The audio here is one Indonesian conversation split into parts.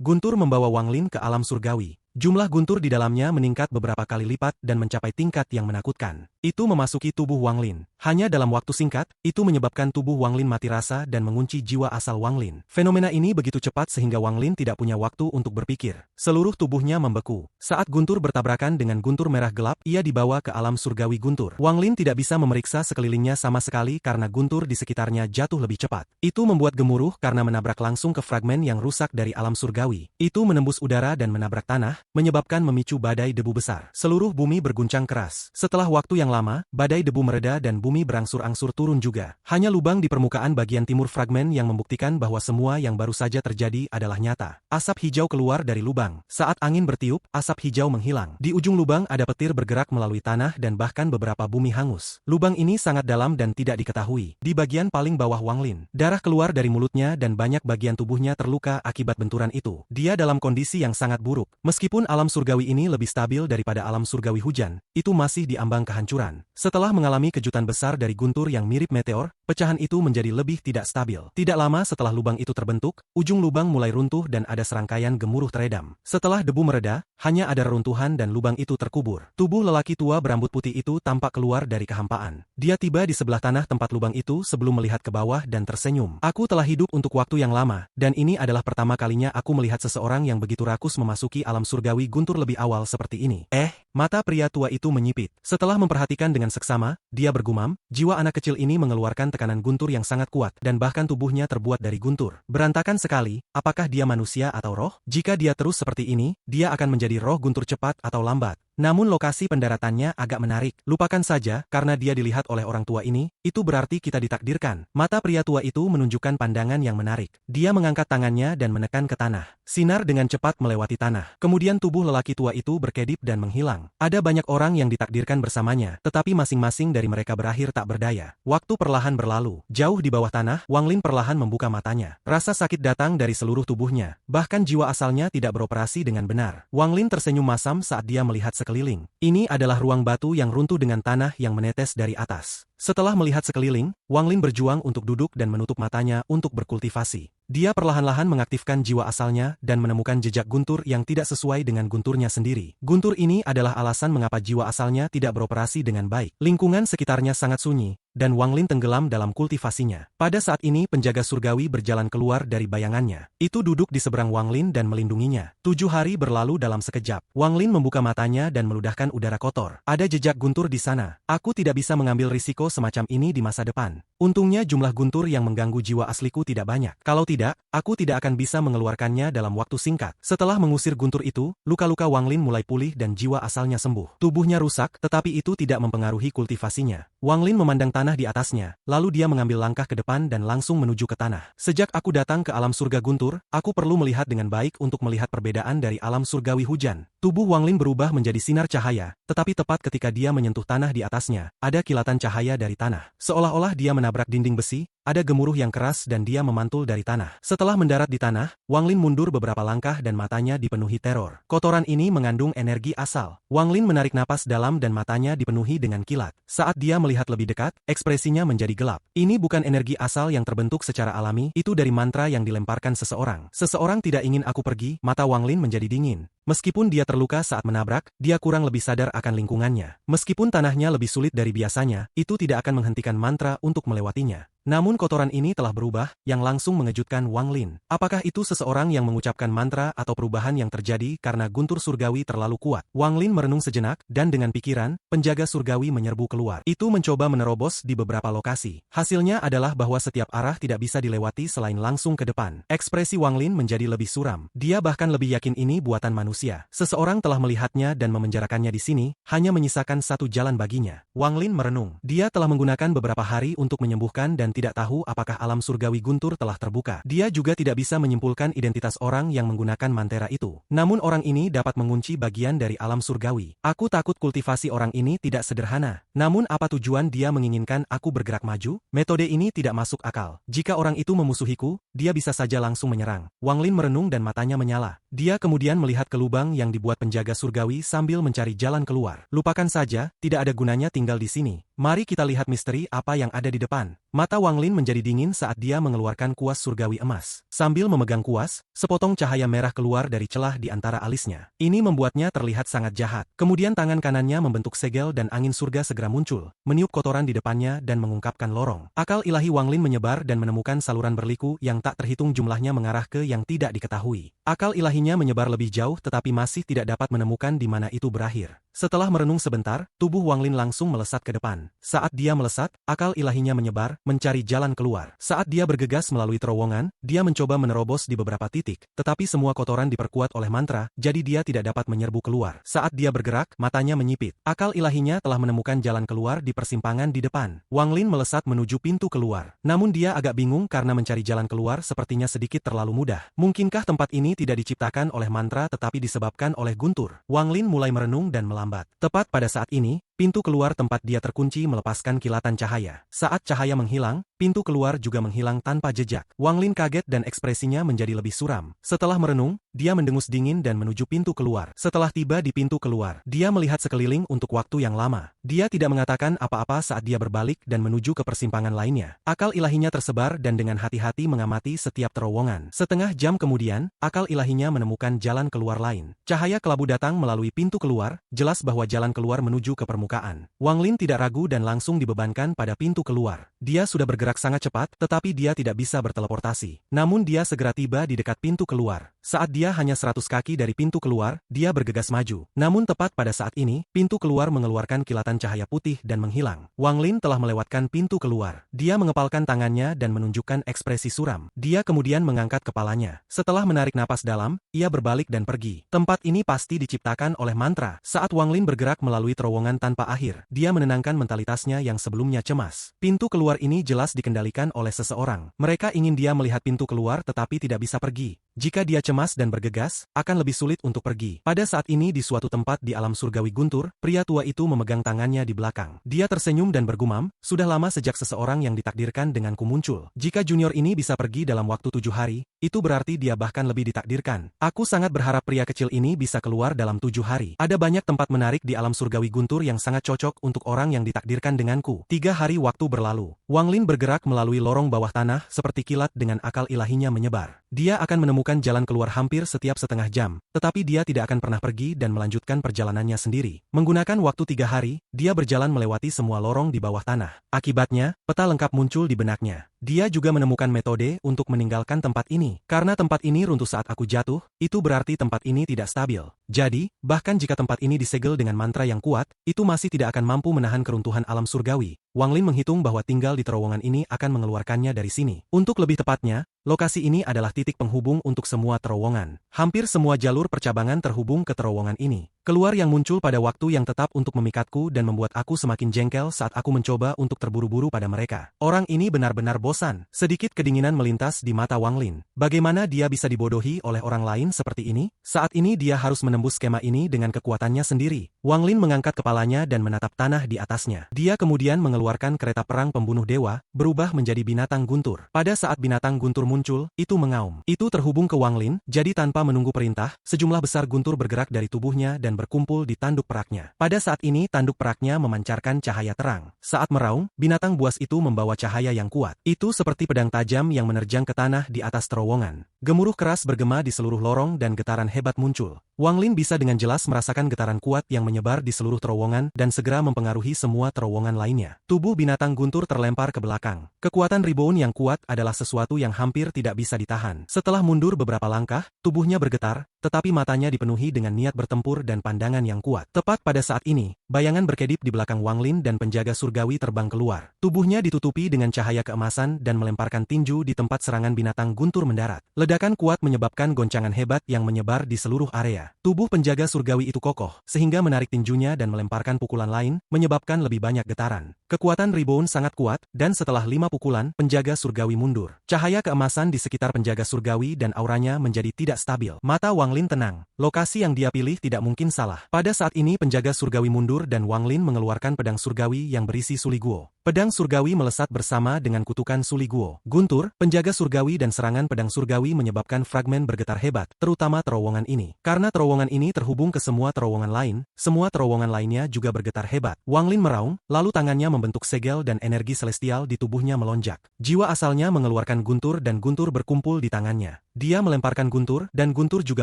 Guntur membawa Wang Lin ke alam surgawi. Jumlah guntur di dalamnya meningkat beberapa kali lipat dan mencapai tingkat yang menakutkan. Itu memasuki tubuh Wang Lin. Hanya dalam waktu singkat, itu menyebabkan tubuh Wang Lin mati rasa dan mengunci jiwa asal Wang Lin. Fenomena ini begitu cepat sehingga Wang Lin tidak punya waktu untuk berpikir. Seluruh tubuhnya membeku. Saat guntur bertabrakan dengan guntur merah gelap, ia dibawa ke alam surgawi guntur. Wang Lin tidak bisa memeriksa sekelilingnya sama sekali karena guntur di sekitarnya jatuh lebih cepat. Itu membuat gemuruh karena menabrak langsung ke fragmen yang rusak dari alam surgawi. Itu menembus udara dan menabrak tanah, menyebabkan memicu badai debu besar. Seluruh bumi berguncang keras. Setelah waktu yang lama, badai debu mereda dan bumi berangsur-angsur turun juga. Hanya lubang di permukaan bagian timur fragmen yang membuktikan bahwa semua yang baru saja terjadi adalah nyata. Asap hijau keluar dari lubang. Saat angin bertiup, asap hijau menghilang. Di ujung lubang ada petir bergerak melalui tanah dan bahkan beberapa bumi hangus. Lubang ini sangat dalam dan tidak diketahui. Di bagian paling bawah Wang Lin, darah keluar dari mulutnya dan banyak bagian tubuhnya terluka akibat benturan itu. Dia dalam kondisi yang sangat buruk. Meskipun alam surgawi ini lebih stabil daripada alam surgawi hujan, itu masih diambang kehancuran. Setelah mengalami kejutan besar dari guntur yang mirip meteor, pecahan itu menjadi lebih tidak stabil. Tidak lama setelah lubang itu terbentuk, ujung lubang mulai runtuh dan ada serangkaian gemuruh teredam. Setelah debu mereda, hanya ada reruntuhan dan lubang itu terkubur. Tubuh lelaki tua berambut putih itu tampak keluar dari kehampaan. Dia tiba di sebelah tanah tempat lubang itu sebelum melihat ke bawah dan tersenyum. Aku telah hidup untuk waktu yang lama, dan ini adalah pertama kalinya aku melihat seseorang yang begitu rakus memasuki alam surgawi guntur lebih awal seperti ini. Mata pria tua itu menyipit. Setelah memperhatikan dengan seksama, dia bergumam, jiwa anak kecil ini mengeluarkan tekanan guntur yang sangat kuat dan bahkan tubuhnya terbuat dari guntur. Berantakan sekali, apakah dia manusia atau roh? Jika dia terus seperti ini, dia akan menjadi roh guntur cepat atau lambat. Namun lokasi pendaratannya agak menarik. Lupakan saja, karena dia dilihat oleh orang tua ini, itu berarti kita ditakdirkan. Mata pria tua itu menunjukkan pandangan yang menarik. Dia mengangkat tangannya dan menekan ke tanah. Sinar dengan cepat melewati tanah. Kemudian tubuh lelaki tua itu berkedip dan menghilang. Ada banyak orang yang ditakdirkan bersamanya, tetapi masing-masing dari mereka berakhir tak berdaya. Waktu perlahan berlalu. Jauh di bawah tanah, Wang Lin perlahan membuka matanya. Rasa sakit datang dari seluruh tubuhnya. Bahkan jiwa asalnya tidak beroperasi dengan benar. Wang Lin tersenyum masam saat dia melihat sekeliling. Ini adalah ruang batu yang runtuh dengan tanah yang menetes dari atas. Setelah melihat sekeliling, Wang Lin berjuang untuk duduk dan menutup matanya untuk berkultivasi. Dia perlahan-lahan mengaktifkan jiwa asalnya dan menemukan jejak guntur yang tidak sesuai dengan gunturnya sendiri. Guntur ini adalah alasan mengapa jiwa asalnya tidak beroperasi dengan baik. Lingkungan sekitarnya sangat sunyi, dan Wang Lin tenggelam dalam kultivasinya. Pada saat ini penjaga surgawi berjalan keluar dari bayangannya. Itu duduk di seberang Wang Lin dan melindunginya. 7 hari berlalu dalam sekejap. Wang Lin membuka matanya dan meludahkan udara kotor. Ada jejak guntur di sana. Aku tidak bisa mengambil risiko semacam ini di masa depan. Untungnya jumlah guntur yang mengganggu jiwa asliku tidak banyak. Kalau tidak, aku tidak akan bisa mengeluarkannya dalam waktu singkat. Setelah mengusir guntur itu, luka-luka Wang Lin mulai pulih dan jiwa asalnya sembuh. Tubuhnya rusak, tetapi itu tidak mempengaruhi kultivasinya. Wang Lin memandang tanah di atasnya, lalu dia mengambil langkah ke depan dan langsung menuju ke tanah. Sejak aku datang ke alam surga guntur, aku perlu melihat dengan baik untuk melihat perbedaan dari alam surgawi hujan. Tubuh Wang Lin berubah menjadi sinar cahaya, tetapi tepat ketika dia menyentuh tanah di atasnya, ada kilatan cahaya dari tanah. Seolah-olah dia menabrak dinding besi, ada gemuruh yang keras dan dia memantul dari tanah. Setelah mendarat di tanah, Wang Lin mundur beberapa langkah dan matanya dipenuhi teror. Kotoran ini mengandung energi asal. Wang Lin menarik napas dalam dan matanya dipenuhi dengan kilat. Saat dia melihat lebih dekat, ekspresinya menjadi gelap. Ini bukan energi asal yang terbentuk secara alami, itu dari mantra yang dilemparkan seseorang. Seseorang tidak ingin aku pergi, mata Wang Lin menjadi dingin. Meskipun dia terluka saat menabrak, dia kurang lebih sadar akan lingkungannya. Meskipun tanahnya lebih sulit dari biasanya, itu tidak akan menghentikan mantra untuk melewatinya. Namun kotoran ini telah berubah, yang langsung mengejutkan Wang Lin. Apakah itu seseorang yang mengucapkan mantra atau perubahan yang terjadi karena guntur surgawi terlalu kuat? Wang Lin merenung sejenak, dan dengan pikiran, penjaga surgawi menyerbu keluar. Itu mencoba menerobos di beberapa lokasi. Hasilnya adalah bahwa setiap arah tidak bisa dilewati selain langsung ke depan. Ekspresi Wang Lin menjadi lebih suram. Dia bahkan lebih yakin ini buatan manusia. Seseorang telah melihatnya dan memenjarakannya di sini, hanya menyisakan satu jalan baginya. Wang Lin merenung. Dia telah menggunakan beberapa hari untuk menyembuhkan dan tidak tahu apakah alam surgawi guntur telah terbuka. Dia juga tidak bisa menyimpulkan identitas orang yang menggunakan mantra itu. Namun orang ini dapat mengunci bagian dari alam surgawi. Aku takut kultivasi orang ini tidak sederhana. Namun apa tujuan dia menginginkan aku bergerak maju? Metode ini tidak masuk akal. Jika orang itu memusuhiku, dia bisa saja langsung menyerang. Wang Lin merenung dan matanya menyala. Dia kemudian melihat ke lubang yang dibuat penjaga surgawi sambil mencari jalan keluar. Lupakan saja, tidak ada gunanya tinggal di sini. Mari kita lihat misteri apa yang ada di depan. Mata Wang Lin menjadi dingin saat dia mengeluarkan kuas surgawi emas. Sambil memegang kuas, sepotong cahaya merah keluar dari celah di antara alisnya. Ini membuatnya terlihat sangat jahat. Kemudian tangan kanannya membentuk segel dan angin surga segera muncul, meniup kotoran di depannya dan mengungkapkan lorong. Akal ilahi Wang Lin menyebar dan menemukan saluran berliku yang tak terhitung jumlahnya mengarah ke yang tidak diketahui. Akal ilahinya menyebar lebih jauh tetapi masih tidak dapat menemukan di mana itu berakhir. Setelah merenung sebentar, tubuh Wang Lin langsung melesat ke depan. Saat dia melesat, akal ilahinya menyebar, mencari jalan keluar. Saat dia bergegas melalui terowongan, dia mencoba menerobos di beberapa titik, tetapi semua kotoran diperkuat oleh mantra, jadi dia tidak dapat menyerbu keluar. Saat dia bergerak, matanya menyipit. Akal ilahinya telah menemukan jalan keluar di persimpangan di depan. Wang Lin melesat menuju pintu keluar. Namun dia agak bingung karena mencari jalan keluar sepertinya sedikit terlalu mudah. Mungkinkah tempat ini tidak diciptakan oleh mantra tetapi disebabkan oleh guntur? Wang Lin mulai merenung dan melambat. Tepat pada saat ini, pintu keluar tempat dia terkunci melepaskan kilatan cahaya. Saat cahaya menghilang, pintu keluar juga menghilang tanpa jejak. Wang Lin kaget dan ekspresinya menjadi lebih suram. Setelah merenung, dia mendengus dingin dan menuju pintu keluar. Setelah tiba di pintu keluar, dia melihat sekeliling untuk waktu yang lama. Dia tidak mengatakan apa-apa saat dia berbalik dan menuju ke persimpangan lainnya. Akal ilahinya tersebar dan dengan hati-hati mengamati setiap terowongan. Setengah jam kemudian, akal ilahinya menemukan jalan keluar lain. Cahaya kelabu datang melalui pintu keluar, jelas bahwa jalan keluar menuju ke permukaan. Wang Lin tidak ragu dan langsung dibebankan pada pintu keluar. Dia sudah bergerak sangat cepat, tetapi dia tidak bisa berteleportasi. Namun dia segera tiba di dekat pintu keluar. Saat dia hanya 100 kaki dari pintu keluar, dia bergegas maju. Namun tepat pada saat ini, pintu keluar mengeluarkan kilatan cahaya putih dan menghilang. Wang Lin telah melewatkan pintu keluar. Dia mengepalkan tangannya dan menunjukkan ekspresi suram. Dia kemudian mengangkat kepalanya. Setelah menarik napas dalam, ia berbalik dan pergi. Tempat ini pasti diciptakan oleh mantra. Saat Wang Lin bergerak melalui terowongan tanpa akhir, dia menenangkan mentalitasnya yang sebelumnya cemas. Pintu keluar ini jelas dikendalikan oleh seseorang. Mereka ingin dia melihat pintu keluar tetapi tidak bisa pergi. Jika dia cemas dan bergegas, akan lebih sulit untuk pergi. Pada saat ini di suatu tempat di alam surgawi guntur, pria tua itu memegang tangannya di belakang. Dia tersenyum dan bergumam, sudah lama sejak seseorang yang ditakdirkan denganku muncul. Jika junior ini bisa pergi dalam waktu 7 hari, itu berarti dia bahkan lebih ditakdirkan. Aku sangat berharap pria kecil ini bisa keluar dalam 7 hari. Ada banyak tempat menarik di alam surgawi guntur yang sangat cocok untuk orang yang ditakdirkan denganku. 3 hari waktu berlalu. Wang Lin bergerak melalui lorong bawah tanah seperti kilat dengan akal ilahinya menyebar. Dia akan menemukan jalan keluar hampir setiap setengah jam, tetapi dia tidak akan pernah pergi dan melanjutkan perjalanannya sendiri. Menggunakan waktu 3 hari, dia berjalan melewati semua lorong di bawah tanah. Akibatnya, peta lengkap muncul di benaknya. Dia juga menemukan metode untuk meninggalkan tempat ini. Karena tempat ini runtuh saat aku jatuh, itu berarti tempat ini tidak stabil. Jadi, bahkan jika tempat ini disegel dengan mantra yang kuat, itu masih tidak akan mampu menahan keruntuhan alam surgawi. Wang Lin menghitung bahwa tinggal di terowongan ini akan mengeluarkannya dari sini. Untuk lebih tepatnya, lokasi ini adalah titik penghubung untuk semua terowongan. Hampir semua jalur percabangan terhubung ke terowongan ini. Keluar yang muncul pada waktu yang tetap untuk memikatku dan membuat aku semakin jengkel saat aku mencoba untuk terburu-buru pada mereka. Orang ini benar-benar bosan. Sedikit kedinginan melintas di mata Wang Lin. Bagaimana dia bisa dibodohi oleh orang lain seperti ini? Saat ini dia harus menembus skema ini dengan kekuatannya sendiri. Wang Lin mengangkat kepalanya dan menatap tanah di atasnya. Dia kemudian mengeluarkan kereta perang pembunuh dewa, berubah menjadi binatang guntur. Pada saat binatang guntur muncul, itu mengaum. Itu terhubung ke Wang Lin, jadi tanpa menunggu perintah, sejumlah besar guntur bergerak dari tubuhnya dan berkumpul di tanduk peraknya. Pada saat ini tanduk peraknya memancarkan cahaya terang. Saat meraung, binatang buas itu membawa cahaya yang kuat. Itu seperti pedang tajam yang menerjang ke tanah di atas terowongan. Gemuruh keras bergema di seluruh lorong dan getaran hebat muncul. Wang Lin bisa dengan jelas merasakan getaran kuat yang menyebar di seluruh terowongan dan segera mempengaruhi semua terowongan lainnya. Tubuh binatang guntur terlempar ke belakang. Kekuatan rebound yang kuat adalah sesuatu yang hampir tidak bisa ditahan. Setelah mundur beberapa langkah, tubuhnya bergetar, tetapi matanya dipenuhi dengan niat bertempur dan pandangan yang kuat. Tepat pada saat ini, bayangan berkedip di belakang Wang Lin dan penjaga surgawi terbang keluar. Tubuhnya ditutupi dengan cahaya keemasan dan melemparkan tinju di tempat serangan binatang guntur mendarat. Ledakan kuat menyebabkan goncangan hebat yang menyebar di seluruh area. Tubuh penjaga surgawi itu kokoh, sehingga menarik tinjunya dan melemparkan pukulan lain, menyebabkan lebih banyak getaran. Kekuatan rebound sangat kuat, dan setelah 5 pukulan, penjaga surgawi mundur. Cahaya keemasan di sekitar penjaga surgawi dan auranya menjadi tidak stabil. Mata Wang Lin tenang. Lokasi yang dia pilih tidak mungkin salah. Pada saat ini penjaga surgawi mundur dan Wang Lin mengeluarkan pedang surgawi yang berisi Suli Guo. Pedang surgawi melesat bersama dengan kutukan Suli Guo. Guntur, penjaga surgawi dan serangan pedang surgawi menyebabkan fragmen bergetar hebat, terutama terowongan ini. Karena terowongan ini terhubung ke semua terowongan lain, semua terowongan lainnya juga bergetar hebat. Wang Lin meraung, lalu tangannya membentuk segel dan energi celestial di tubuhnya melonjak. Jiwa asalnya mengeluarkan guntur dan guntur berkumpul di tangannya. Dia melemparkan guntur, dan guntur juga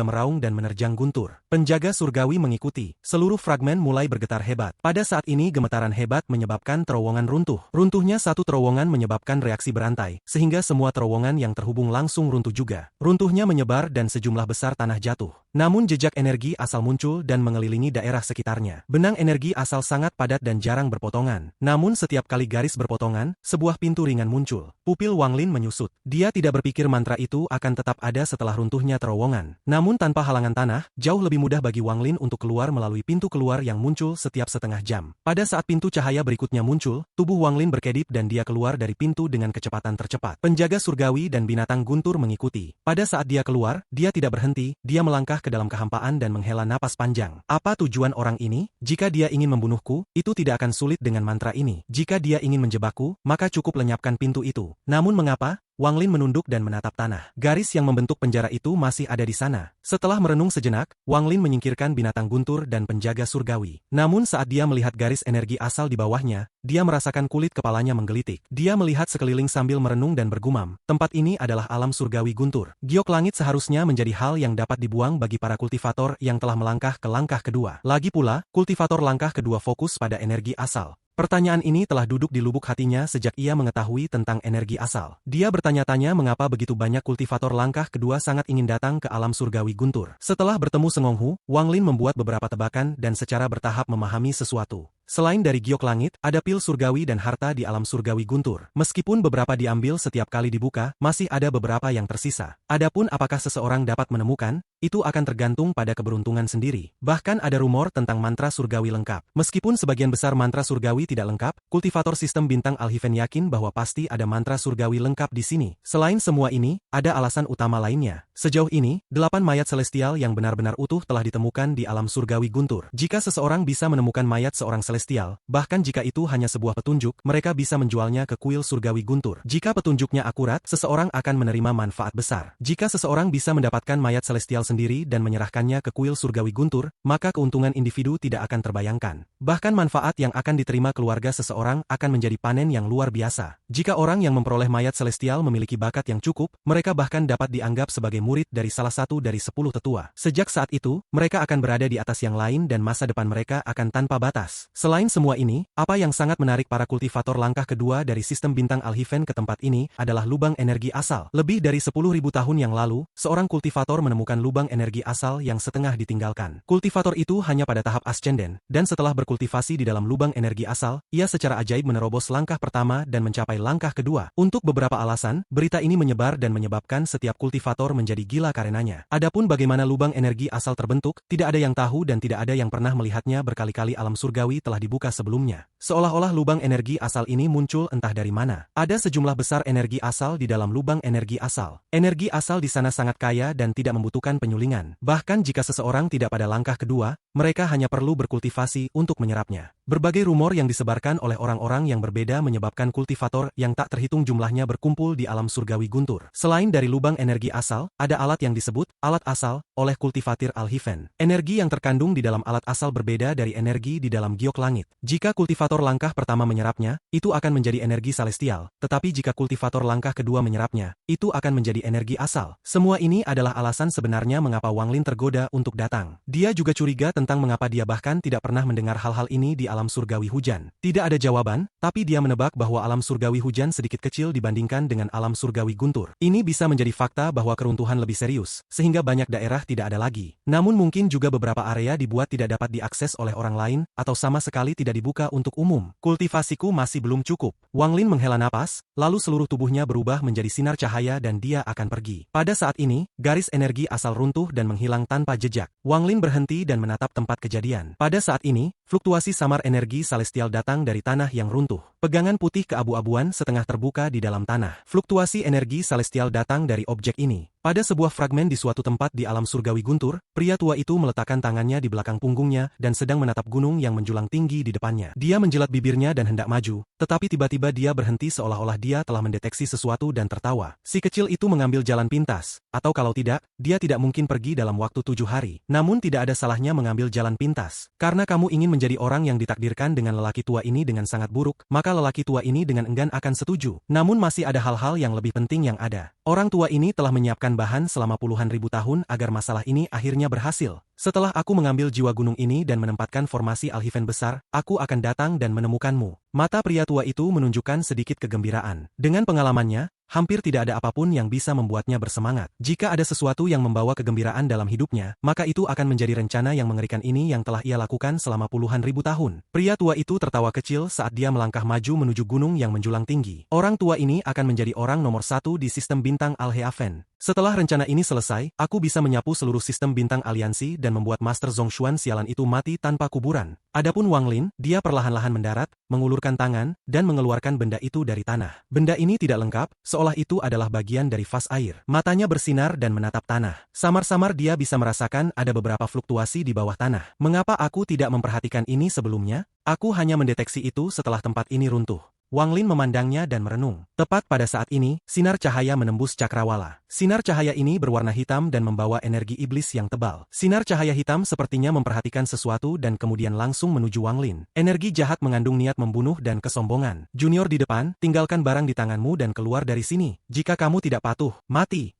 meraung dan menerjang guntur. Penjaga surgawi mengikuti. Seluruh fragmen mulai bergetar hebat. Pada saat ini gemetaran hebat menyebabkan terowongan runtuh. Runtuhnya satu terowongan menyebabkan reaksi berantai, sehingga semua terowongan yang terhubung langsung runtuh juga. Runtuhnya menyebar dan sejumlah besar tanah jatuh. Namun jejak energi asal muncul dan mengelilingi daerah sekitarnya. Benang energi asal sangat padat dan jarang berpotongan. Namun setiap kali garis berpotongan, sebuah pintu ringan muncul. Pupil Wang Lin menyusut. Dia tidak berpikir mantra itu akan tetap ada setelah runtuhnya terowongan. Namun tanpa halangan tanah, jauh lebih mudah bagi Wang Lin untuk keluar melalui pintu keluar yang muncul setiap setengah jam. Pada saat pintu cahaya berikutnya muncul, tubuh Wang Lin berkedip dan dia keluar dari pintu dengan kecepatan tercepat. Penjaga surgawi dan binatang guntur mengikuti. Pada saat dia keluar, dia tidak berhenti, dia melangkah ke dalam kehampaan dan menghela napas panjang. Apa tujuan orang ini? Jika dia ingin membunuhku, itu tidak akan sulit dengan mantra ini. Jika dia ingin menjebakku, maka cukup lenyapkan pintu itu. Namun mengapa? Wang Lin menunduk dan menatap tanah. Garis yang membentuk penjara itu masih ada di sana. Setelah merenung sejenak, Wang Lin menyingkirkan binatang guntur dan penjaga surgawi. Namun saat dia melihat garis energi asal di bawahnya, dia merasakan kulit kepalanya menggelitik. Dia melihat sekeliling sambil merenung dan bergumam, tempat ini adalah alam surgawi guntur. Giok langit seharusnya menjadi hal yang dapat dibuang bagi para kultivator yang telah melangkah ke langkah kedua. Lagi pula, kultivator langkah kedua fokus pada energi asal. Pertanyaan ini telah duduk di lubuk hatinya sejak ia mengetahui tentang energi asal. Dia bertanya-tanya mengapa begitu banyak kultivator langkah kedua sangat ingin datang ke alam surgawi guntur. Setelah bertemu Sengonghu, Wang Lin membuat beberapa tebakan dan secara bertahap memahami sesuatu. Selain dari giok langit, ada pil surgawi dan harta di alam surgawi guntur. Meskipun beberapa diambil setiap kali dibuka, masih ada beberapa yang tersisa. Adapun apakah seseorang dapat menemukan, itu akan tergantung pada keberuntungan sendiri. Bahkan ada rumor tentang mantra surgawi lengkap. Meskipun sebagian besar mantra surgawi tidak lengkap, kultivator sistem bintang Alhiven yakin bahwa pasti ada mantra surgawi lengkap di sini. Selain semua ini, ada alasan utama lainnya. Sejauh ini, 8 mayat celestial yang benar-benar utuh telah ditemukan di alam surgawi guntur. Jika seseorang bisa menemukan mayat seorang celestial, bahkan jika itu hanya sebuah petunjuk, mereka bisa menjualnya ke kuil surgawi guntur. Jika petunjuknya akurat, seseorang akan menerima manfaat besar. Jika seseorang bisa mendapatkan mayat celestial sendiri dan menyerahkannya ke kuil surgawi guntur, maka keuntungan individu tidak akan terbayangkan. Bahkan manfaat yang akan diterima keluarga seseorang akan menjadi panen yang luar biasa. Jika orang yang memperoleh mayat celestial memiliki bakat yang cukup, mereka bahkan dapat dianggap sebagai murid dari salah satu dari 10 tetua. Sejak saat itu, mereka akan berada di atas yang lain dan masa depan mereka akan tanpa batas. Selain semua ini, apa yang sangat menarik para kultivator langkah kedua dari sistem bintang Alhiven ke tempat ini adalah lubang energi asal. Lebih dari 10.000 tahun yang lalu, seorang kultivator menemukan lubang energi asal yang setengah ditinggalkan. Kultivator itu hanya pada tahap ascenden, dan setelah berkultivasi di dalam lubang energi asal, ia secara ajaib menerobos langkah pertama dan mencapai langkah kedua. Untuk beberapa alasan, berita ini menyebar dan menyebabkan setiap kultivator menjadi gila karenanya. Adapun bagaimana lubang energi asal terbentuk, tidak ada yang tahu dan tidak ada yang pernah melihatnya. Berkali-kali alam surgawi telah dibuka sebelumnya. Seolah-olah lubang energi asal ini muncul entah dari mana. Ada sejumlah besar energi asal di dalam lubang energi asal. Energi asal di sana sangat kaya dan tidak membutuhkan penyulingan. Bahkan jika seseorang tidak pada langkah kedua, mereka hanya perlu berkultivasi untuk menyerapnya. Berbagai rumor yang disebarkan oleh orang-orang yang berbeda menyebabkan kultivator yang tak terhitung jumlahnya berkumpul di alam surgawi guntur. Selain dari lubang energi asal, ada alat yang disebut alat asal oleh kultivatir Alhiven. Energi yang terkandung di dalam alat asal berbeda dari energi di dalam giok langit. Jika kultivator langkah pertama menyerapnya, itu akan menjadi energi celestial. Tetapi jika kultivator langkah kedua menyerapnya, itu akan menjadi energi asal. Semua ini adalah alasan sebenarnya mengapa Wang Lin tergoda untuk datang. Dia juga curiga tentang mengapa dia bahkan tidak pernah mendengar hal-hal ini di alam surgawi hujan. Tidak ada jawaban, tapi dia menebak bahwa alam surgawi hujan sedikit kecil dibandingkan dengan alam surgawi guntur. Ini bisa menjadi fakta bahwa keruntuhan lebih serius, sehingga banyak daerah tidak ada lagi. Namun mungkin juga beberapa area dibuat tidak dapat diakses oleh orang lain, atau sama sekali tidak dibuka untuk umum. Kultivasiku masih belum cukup. Wang Lin menghela napas, lalu seluruh tubuhnya berubah menjadi sinar cahaya dan dia akan pergi. Pada saat ini, garis energi asal runtuh dan menghilang tanpa jejak. Wang Lin berhenti dan menatap tempat kejadian. Pada saat ini, fluktuasi samar energi celestial datang dari tanah yang runtuh. Pegangan putih keabu-abuan setengah terbuka di dalam tanah. Fluktuasi energi celestial datang dari objek ini. Pada sebuah fragmen di suatu tempat di alam surgawi guntur, pria tua itu meletakkan tangannya di belakang punggungnya dan sedang menatap gunung yang menjulang tinggi di depannya. Dia menjilat bibirnya dan hendak maju, tetapi tiba-tiba dia berhenti seolah-olah dia telah mendeteksi sesuatu dan tertawa. Si kecil itu mengambil jalan pintas, atau kalau tidak, dia tidak mungkin pergi dalam waktu 7 hari. Namun tidak ada salahnya mengambil jalan pintas. Karena kamu ingin menjadi orang yang ditakdirkan dengan lelaki tua ini dengan sangat buruk, maka lelaki tua ini dengan enggan akan setuju. Namun masih ada hal-hal yang lebih penting yang ada. Orang tua ini telah menyiapkan bahan selama puluhan ribu tahun agar masalah ini akhirnya berhasil. Setelah aku mengambil jiwa gunung ini dan menempatkan formasi Alhiven besar, aku akan datang dan menemukanmu. Mata pria tua itu menunjukkan sedikit kegembiraan. Dengan pengalamannya, hampir tidak ada apapun yang bisa membuatnya bersemangat. Jika ada sesuatu yang membawa kegembiraan dalam hidupnya, maka itu akan menjadi rencana yang mengerikan ini yang telah ia lakukan selama puluhan ribu tahun. Pria tua itu tertawa kecil saat dia melangkah maju menuju gunung yang menjulang tinggi. Orang tua ini akan menjadi orang nomor 1 di sistem bintang Alheaven. Setelah rencana ini selesai, aku bisa menyapu seluruh sistem bintang aliansi dan membuat Master Zhongshuan sialan itu mati tanpa kuburan. Adapun Wang Lin, dia perlahan-lahan mendarat, mengulurkan tangan, dan mengeluarkan benda itu dari tanah. Benda ini tidak lengkap, seolah itu adalah bagian dari vas air. Matanya bersinar dan menatap tanah. Samar-samar dia bisa merasakan ada beberapa fluktuasi di bawah tanah. Mengapa aku tidak memperhatikan ini sebelumnya? Aku hanya mendeteksi itu setelah tempat ini runtuh. Wang Lin memandangnya dan merenung. Tepat pada saat ini, sinar cahaya menembus cakrawala. Sinar cahaya ini berwarna hitam dan membawa energi iblis yang tebal. Sinar cahaya hitam sepertinya memperhatikan sesuatu dan kemudian langsung menuju Wang Lin. Energi jahat mengandung niat membunuh dan kesombongan. Junior di depan, tinggalkan barang di tanganmu dan keluar dari sini. Jika kamu tidak patuh, mati.